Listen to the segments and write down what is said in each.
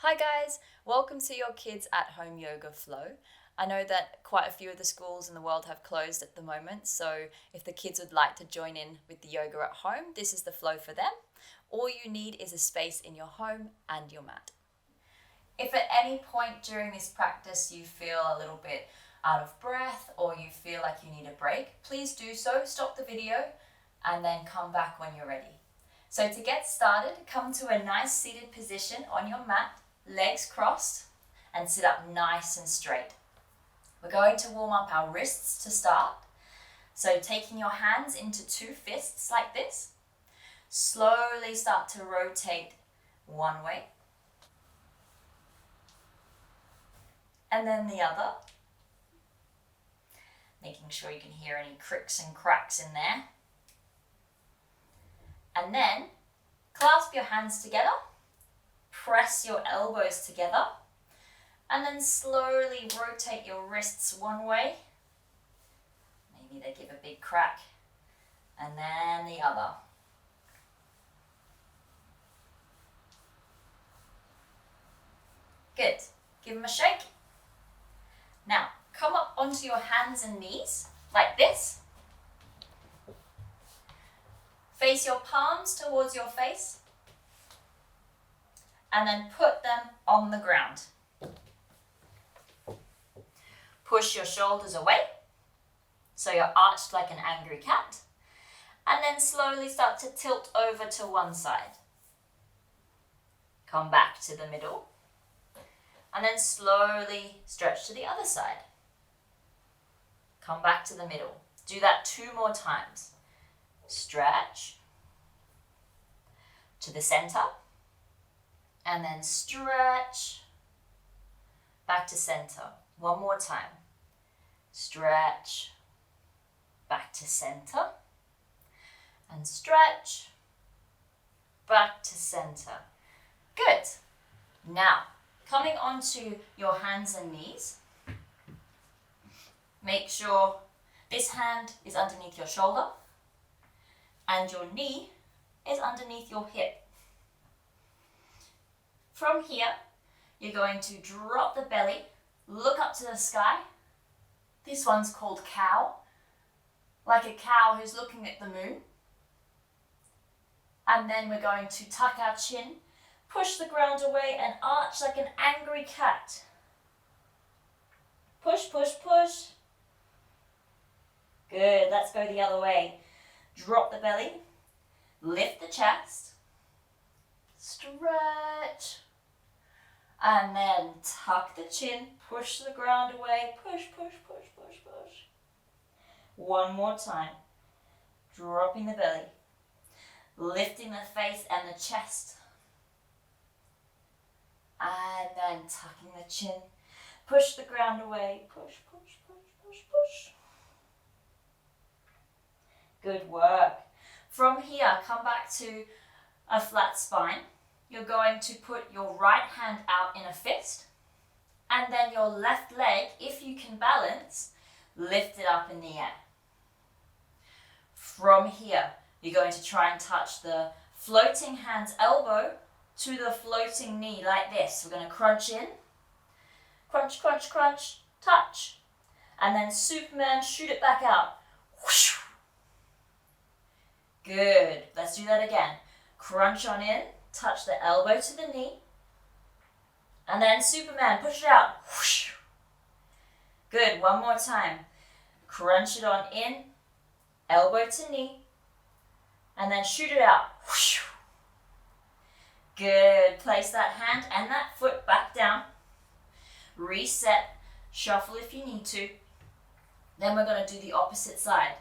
Hi guys, welcome to your Kids at Home Yoga Flow. I know that quite a few of the schools in the world have closed at the moment, so if the kids would like to join in with the yoga at home, this is the flow for them. All you need is a space in your home and your mat. If at any point during this practice you feel a little bit out of breath or you feel like you need a break, please do so, stop the video and then come back when you're ready. So to get started, come to a nice seated position on your mat, legs crossed, and sit up nice and straight. We're going to warm up our wrists to start. So taking your hands into two fists like this, slowly start to rotate one way, and then the other. Making sure you can hear any cricks and cracks in there. And then clasp your hands together, press your elbows together, and then slowly rotate your wrists one way. Maybe they give a big crack, and then the other. Good. Give them a shake. Now, come up onto your hands and knees like this. Face your palms towards your face, and then put them on the ground. Push your shoulders away, so you're arched like an angry cat, and then slowly start to tilt over to one side. Come back to the middle, and then slowly stretch to the other side. Come back to the middle. Do that 2 more times. Stretch to the center, and then stretch back to center. 1 more time. Stretch back to center, and stretch back to center. Good. Now, coming onto your hands and knees, make sure this hand is underneath your shoulder and your knee is underneath your hip. From here, you're going to drop the belly, look up to the sky. This one's called cow, like a cow who's looking at the moon. And then we're going to tuck our chin, push the ground away and arch like an angry cat. Push, push, push. Good, let's go the other way. Drop the belly, lift the chest, stretch, and then tuck the chin, push the ground away, push, push, push, push, push. 1 more time, dropping the belly, lifting the face and the chest, and then tucking the chin, push the ground away, push, push, push, push, push. Good work. From here, come back to a flat spine. You're going to put your right hand out in a fist, and then your left leg, if you can balance, lift it up in the air. From here, you're going to try and touch the floating hand's elbow to the floating knee like this. We're going to crunch in, crunch, crunch, crunch, touch, and then Superman, shoot it back out. Whoosh. Good. Let's do that again. Crunch on in, touch the elbow to the knee, and then Superman, push it out. Whoosh. Good. 1 more time. Crunch it on in, elbow to knee, and then shoot it out. Whoosh. Good. Place that hand and that foot back down. Reset. Shuffle if you need to. Then we're going to do the opposite side.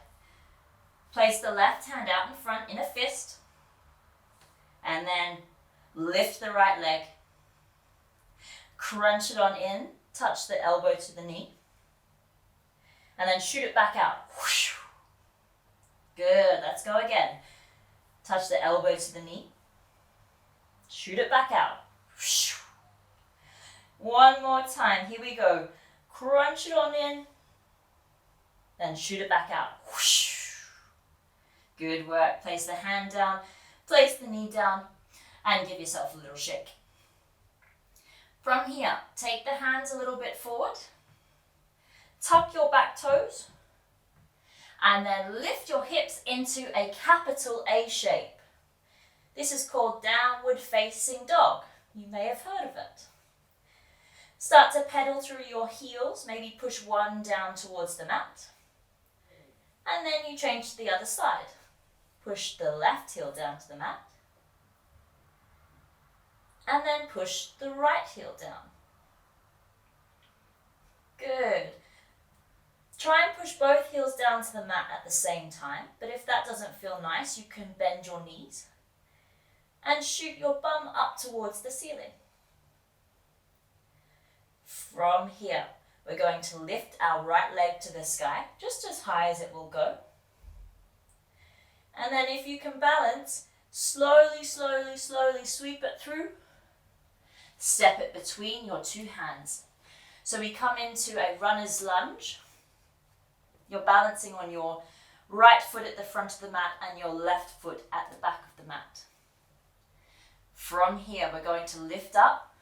Place the left hand out in front in a fist, and then lift the right leg. Crunch it on in, touch the elbow to the knee, and then shoot it back out. Whoosh. Good, let's go again. Touch the elbow to the knee, shoot it back out. Whoosh. 1 more time, here we go. Crunch it on in, then shoot it back out. Whoosh. Good work. Place the hand down, place the knee down, and give yourself a little shake. From here, take the hands a little bit forward, tuck your back toes, and then lift your hips into a capital A shape. This is called downward facing dog. You may have heard of it. Start to pedal through your heels, maybe push one down towards the mat. And then you change to the other side. Push the left heel down to the mat. And then push the right heel down. Good. Try and push both heels down to the mat at the same time, but if that doesn't feel nice, you can bend your knees and shoot your bum up towards the ceiling. From here, we're going to lift our right leg to the sky, just as high as it will go. And then if you can balance, slowly, slowly, slowly sweep it through. Step it between your two hands. So we come into a runner's lunge. You're balancing on your right foot at the front of the mat and your left foot at the back of the mat. From here, we're going to lift up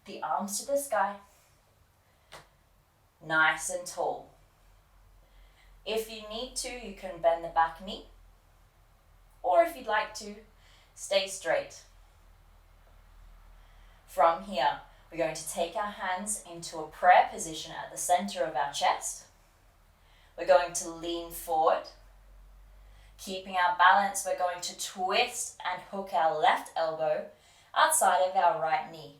the arms to the sky. Nice and tall. If you need to, you can bend the back knee. Or if you'd like to, stay straight. From here, we're going to take our hands into a prayer position at the center of our chest. We're going to lean forward. Keeping our balance, we're going to twist and hook our left elbow outside of our right knee.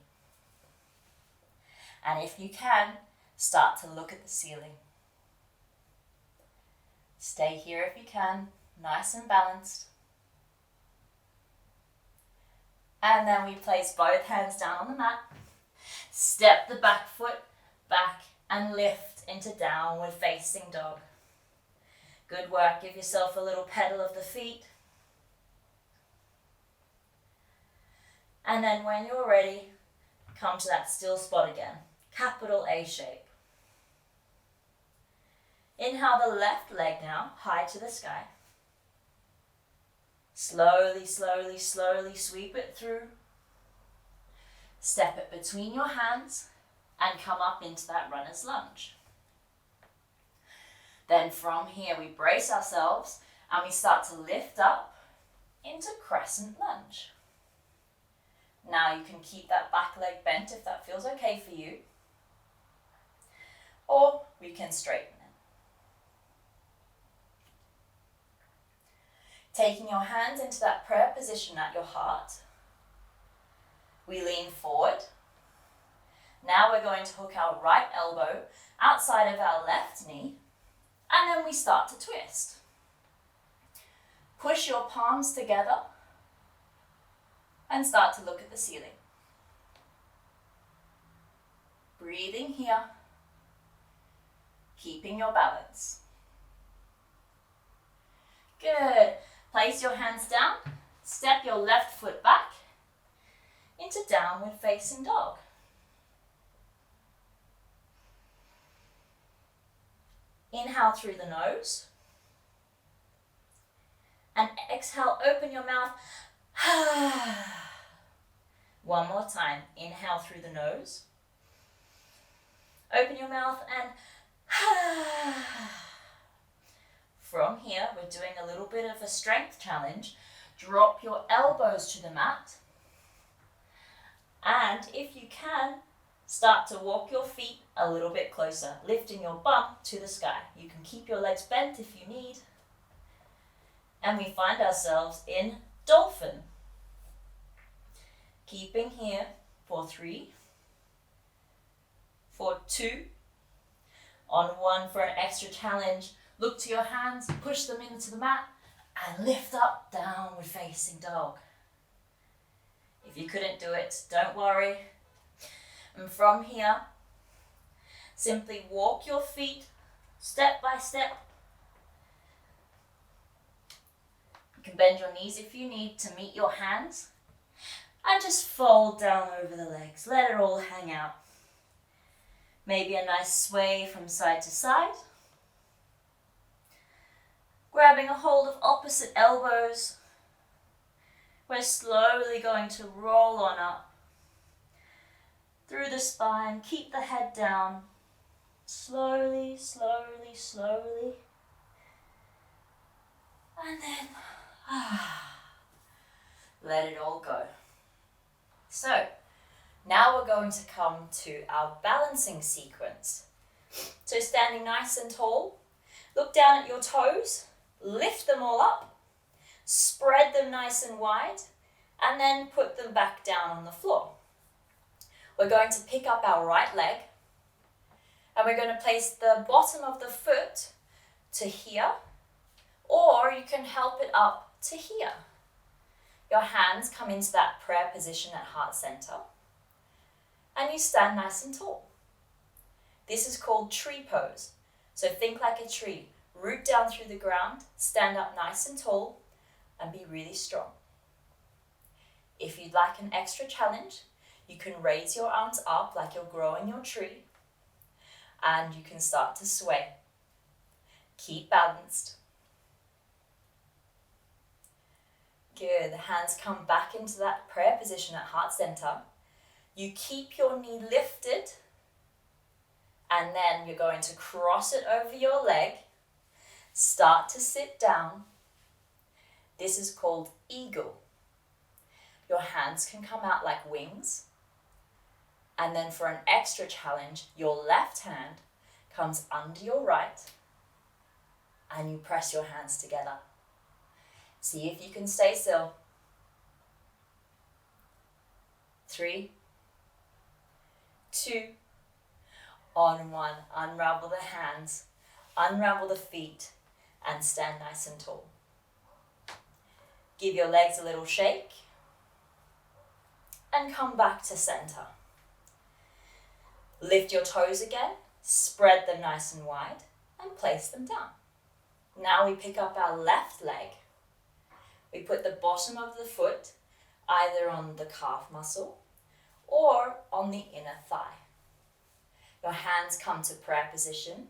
And if you can, start to look at the ceiling. Stay here if you can, nice and balanced. And then we place both hands down on the mat. Step the back foot back and lift into downward facing dog. Good work. Give yourself a little pedal of the feet. And then when you're ready, come to that still spot again. Capital A shape. Inhale the left leg now, high to the sky. Slowly, slowly, slowly sweep it through. Step it between your hands and come up into that runner's lunge. Then from here we brace ourselves and we start to lift up into crescent lunge. Now you can keep that back leg bent if that feels okay for you. Or we can straighten it. Taking your hands into that prayer position at your heart. We lean forward. Now we're going to hook our right elbow outside of our left knee, and then we start to twist. Push your palms together and start to look at the ceiling. Breathing here, keeping your balance. Good. Place your hands down, step your left foot back into downward facing dog. Inhale through the nose. And exhale, open your mouth. One more time. Inhale through the nose. Open your mouth and from here, we're doing a little bit of a strength challenge. Drop your elbows to the mat. And if you can, start to walk your feet a little bit closer, lifting your bum to the sky. You can keep your legs bent if you need. And we find ourselves in dolphin. Keeping here for 3, for 2, on 1 for an extra challenge. Look to your hands, push them into the mat, and lift up, downward facing dog. If you couldn't do it, don't worry. And from here, simply walk your feet step by step. You can bend your knees if you need to meet your hands. And just fold down over the legs. Let it all hang out. Maybe a nice sway from side to side. Grabbing a hold of opposite elbows. We're slowly going to roll on up through the spine. Keep the head down. Slowly, slowly, slowly. And then let it all go. So now we're going to come to our balancing sequence. So standing nice and tall, look down at your toes, lift them all up, spread them nice and wide, and then put them back down on the floor. We're going to pick up our right leg, and we're going to place the bottom of the foot to here, or you can help it up to here. Your hands come into that prayer position at heart center, and you stand nice and tall. This is called tree pose. So think like a tree. Root down through the ground, stand up nice and tall, and be really strong. If you'd like an extra challenge, you can raise your arms up like you're growing your tree, and you can start to sway. Keep balanced. Good. The hands come back into that prayer position at heart center. You keep your knee lifted, and then you're going to cross it over your leg. Start to sit down. This is called eagle. Your hands can come out like wings. And then for an extra challenge, your left hand comes under your right, and you press your hands together. See if you can stay still. 3, 2, on 1. Unravel the hands, unravel the feet, and stand nice and tall. Give your legs a little shake, and come back to center. Lift your toes again, spread them nice and wide, and place them down. Now we pick up our left leg. We put the bottom of the foot either on the calf muscle or on the inner thigh. Your hands come to prayer position,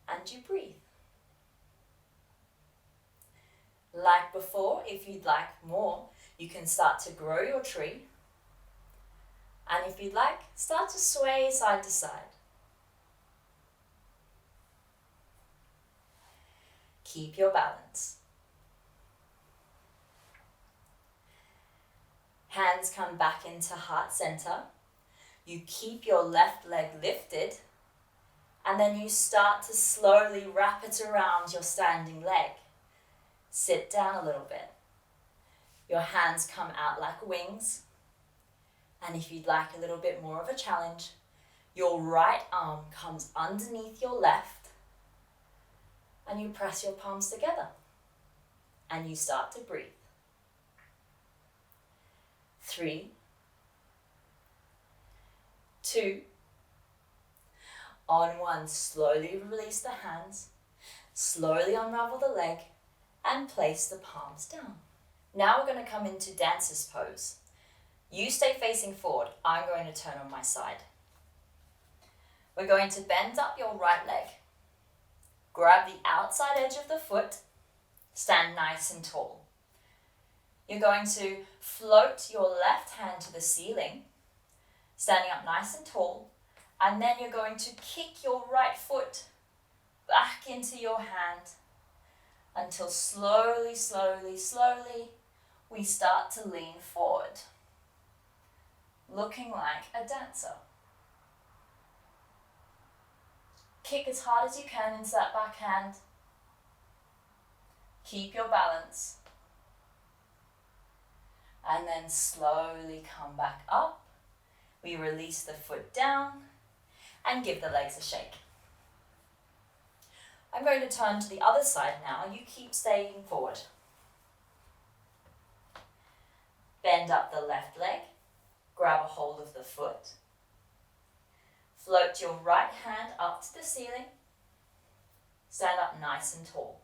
and you breathe. Like before, if you'd like more, you can start to grow your tree. And if you'd like, start to sway side to side. Keep your balance. Hands come back into heart center. You keep your left leg lifted, and then you start to slowly wrap it around your standing leg. Sit down a little bit. Your hands come out like wings. And if you'd like a little bit more of a challenge, your right arm comes underneath your left, and you press your palms together, and you start to breathe. 3, 2, on 1, slowly release the hands, slowly unravel the leg, and place the palms down. Now we're going to come into dancer's pose. You stay facing forward. I'm going to turn on my side. We're going to bend up your right leg. Grab the outside edge of the foot. Stand nice and tall. You're going to float your left hand to the ceiling, standing up nice and tall, and then you're going to kick your right foot back into your hand until slowly, slowly, slowly we start to lean forward, looking like a dancer. Kick as hard as you can into that back hand. Keep your balance. And then slowly come back up. We release the foot down and give the legs a shake. I'm going to turn to the other side now. You keep staying forward. Bend up the left leg. Grab a hold of the foot. Float your right hand up to the ceiling. Stand up nice and tall.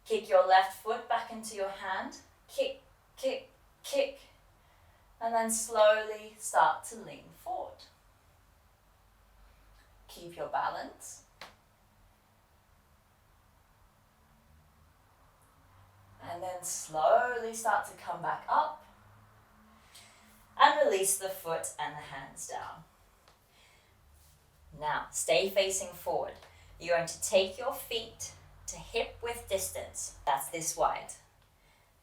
Kick your left foot back into your hand. Kick, kick, kick. And then slowly start to lean forward. Keep your balance. And then slowly start to come back up. and release the foot and the hands down. Now, stay facing forward. You're going to take your feet to hip width distance. That's this wide.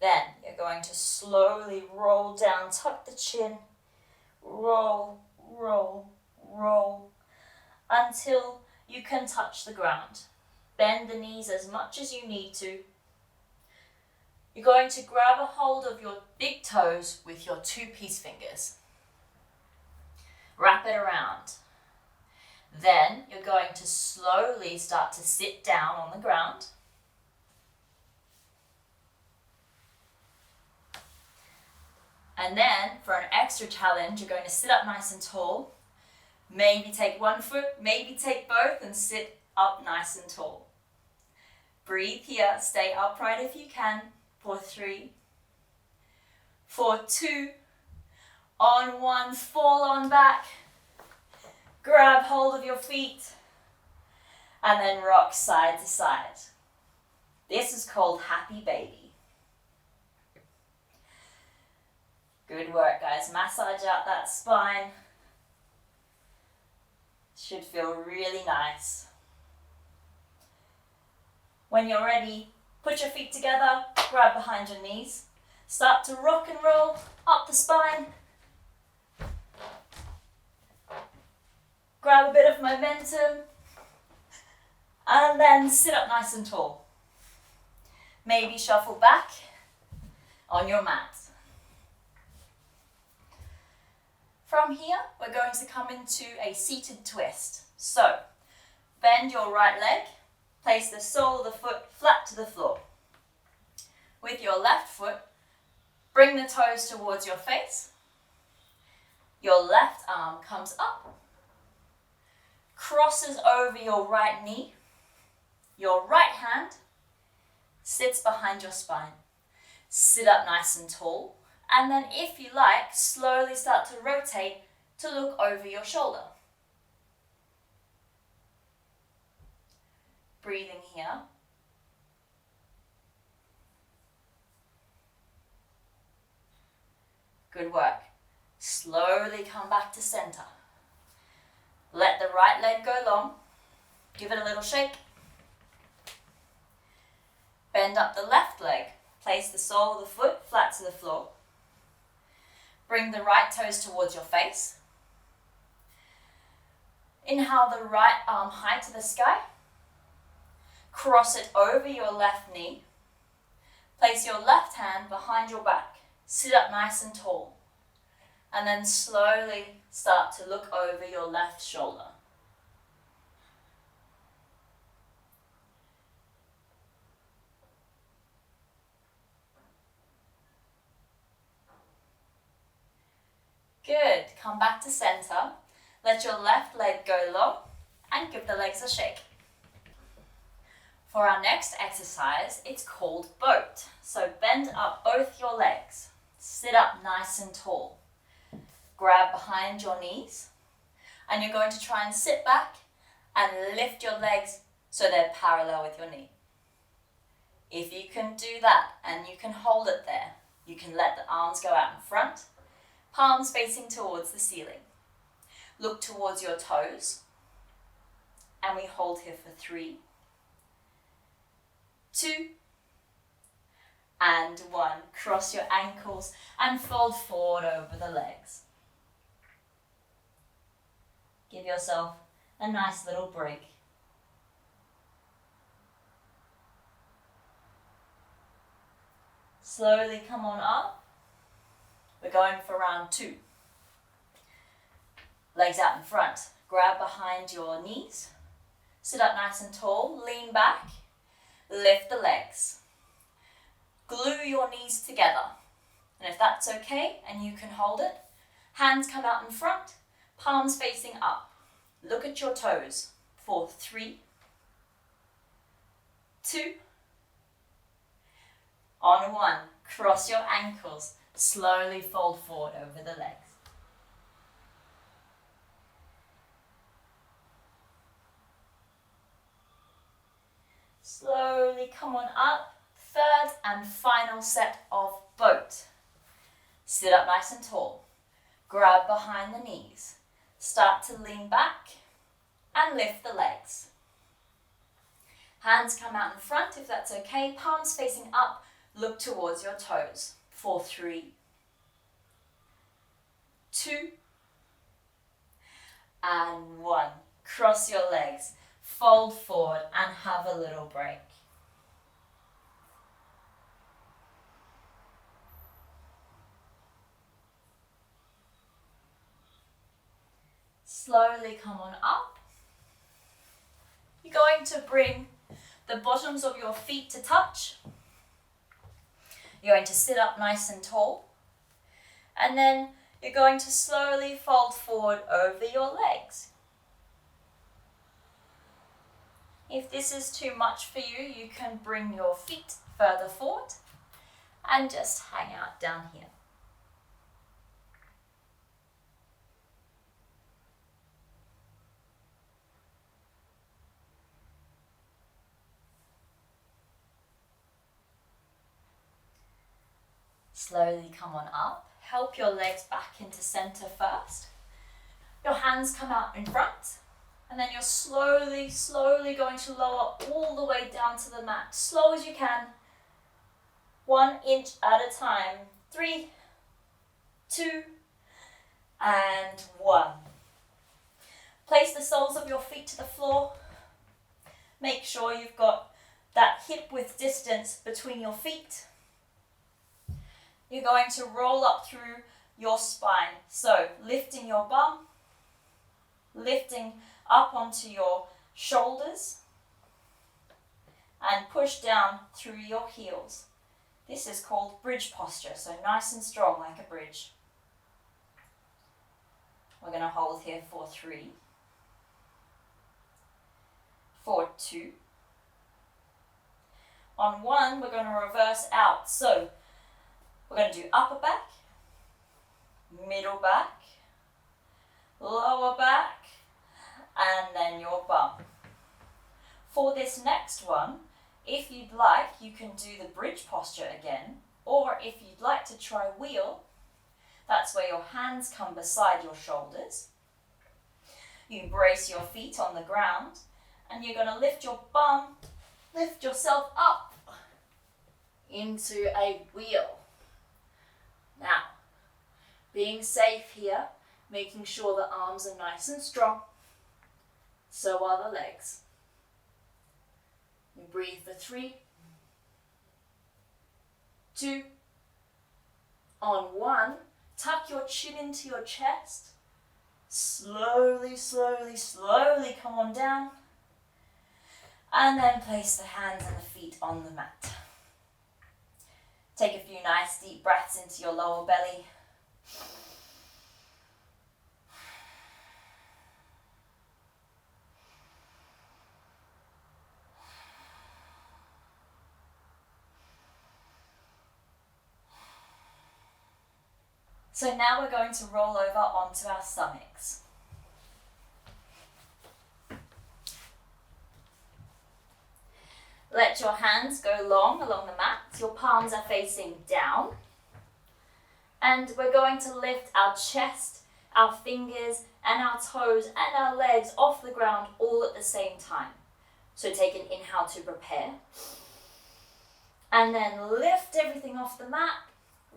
Then you're going to slowly roll down, tuck the chin, roll, roll, roll, until you can touch the ground. Bend the knees as much as you need to. You're going to grab a hold of your big toes with your 2 peace fingers. Wrap it around. Then you're going to slowly start to sit down on the ground. And then for an extra challenge, you're going to sit up nice and tall. Maybe take one foot, maybe take both, and sit up nice and tall. Breathe here, stay upright if you can, for 3, for 2, on 1, fall on back, grab hold of your feet, and then rock side to side. This is called Happy Baby. Good work, guys. Massage out that spine. Should feel really nice. When you're ready, put your feet together, grab behind your knees, start to rock and roll up the spine. Grab a bit of momentum, and then sit up nice and tall. Maybe shuffle back on your mat. From here, we're going to come into a seated twist. So, bend your right leg, place the sole of the foot flat to the floor. With your left foot, bring the toes towards your face. Your left arm comes up, crosses over your right knee. Your right hand sits behind your spine. Sit up nice and tall. And then if you like, slowly start to rotate to look over your shoulder. Breathing here. Good work. Slowly come back to center. Let the right leg go long. Give it a little shake. Bend up the left leg. Place the sole of the foot flat to the floor. Bring the right toes towards your face. Inhale the right arm high to the sky. Cross it over your left knee. Place your left hand behind your back. Sit up nice and tall. And then slowly start to look over your left shoulder. Good. Come back to center. Let your left leg go long and give the legs a shake. For our next exercise, it's called boat. So bend up both your legs. Sit up nice and tall. Grab behind your knees. And you're going to try and sit back and lift your legs so they're parallel with your knee. If you can do that and you can hold it there, you can let the arms go out in front. Palms facing towards the ceiling. Look towards your toes. And we hold here for 3, 2, and 1. Cross your ankles and fold forward over the legs. Give yourself a nice little break. Slowly come on up. We're going for round 2. Legs out in front. Grab behind your knees. Sit up nice and tall. Lean back. Lift the legs. Glue your knees together. And if that's okay and you can hold it, hands come out in front, palms facing up. Look at your toes for 3, 2, on 1. Cross your ankles. Slowly fold forward over the legs. Slowly come on up. Third and final set of boat. Sit up nice and tall. Grab behind the knees. Start to lean back and lift the legs. Hands come out in front if that's okay. Palms facing up. Look towards your toes. For 3, 2, and 1. Cross your legs. Fold forward and have a little break. Slowly come on up. You're going to bring the bottoms of your feet to touch. You're going to sit up nice and tall. And then you're going to slowly fold forward over your legs. If this is too much for you, you can bring your feet further forward and just hang out down here. Slowly come on up. Help your legs back into center first. Your hands come out in front. And then you're slowly going to lower all the way down to the mat. Slow as you can. 1 inch at a time. 3, 2, and 1. Place the soles of your feet to the floor. Make sure you've got that hip width distance between your feet. You're going to roll up through your spine. So lifting your bum, lifting up onto your shoulders, and push down through your heels. This is called bridge posture, so nice and strong like a bridge. We're going to hold here for 3, for 2. On 1, we're going to reverse out. So we're going to do upper back, middle back, lower back, and then your bum. For this next one, if you'd like, you can do the bridge posture again, or if you'd like to try wheel, that's where your hands come beside your shoulders. You brace your feet on the ground, and you're going to lift your bum, lift yourself up into a wheel. Now, being safe here, making sure the arms are nice and strong. So are the legs. You breathe for 3, 2, on 1, tuck your chin into your chest. Slowly come on down. And then place the hands and the feet on the mat. Take a few nice deep breaths into your lower belly. So now we're going to roll over onto our stomachs. Let your hands go long along the mat. Your palms are facing down. And we're going to lift our chest, our fingers, and our toes and our legs off the ground all at the same time. So take an inhale to prepare. And then lift everything off the mat.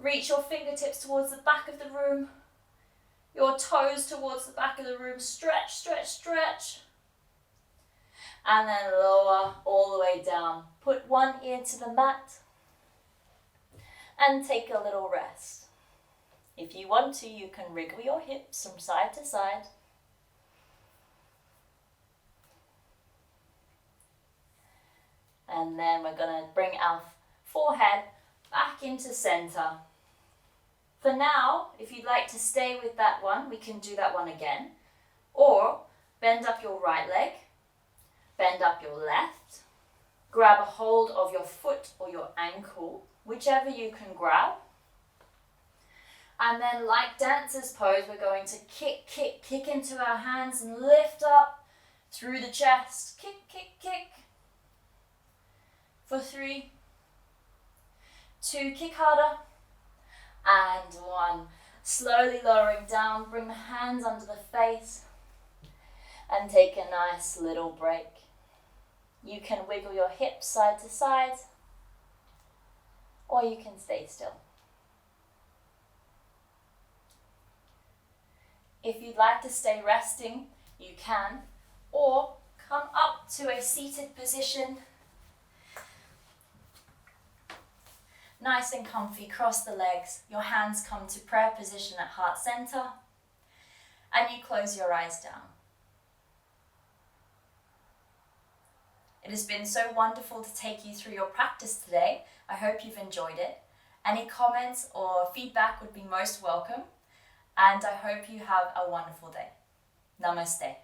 Reach your fingertips towards the back of the room. Your toes towards the back of the room. Stretch. And then lower all the way down. Put one ear to the mat. And take a little rest. If you want to, you can wriggle your hips from side to side. And then we're going to bring our forehead back into center. For now, if you'd like to stay with that one, we can do that one again. Or bend up your right leg, bend up your left, grab a hold of your foot or your ankle, whichever you can grab. And then like dancer's pose, we're going to kick into our hands and lift up through the chest. Kick. For 3, 2, kick harder. And 1, Slowly lowering down, bring the hands under the face and take a nice little break. You can wiggle your hips side to side, or you can stay still. If you'd like to stay resting, you can, or come up to a seated position. Nice and comfy, cross the legs, your hands come to prayer position at heart center, and you close your eyes down. It has been so wonderful to take you through your practice today. I hope you've enjoyed it. Any comments or feedback would be most welcome, and I hope you have a wonderful day. Namaste.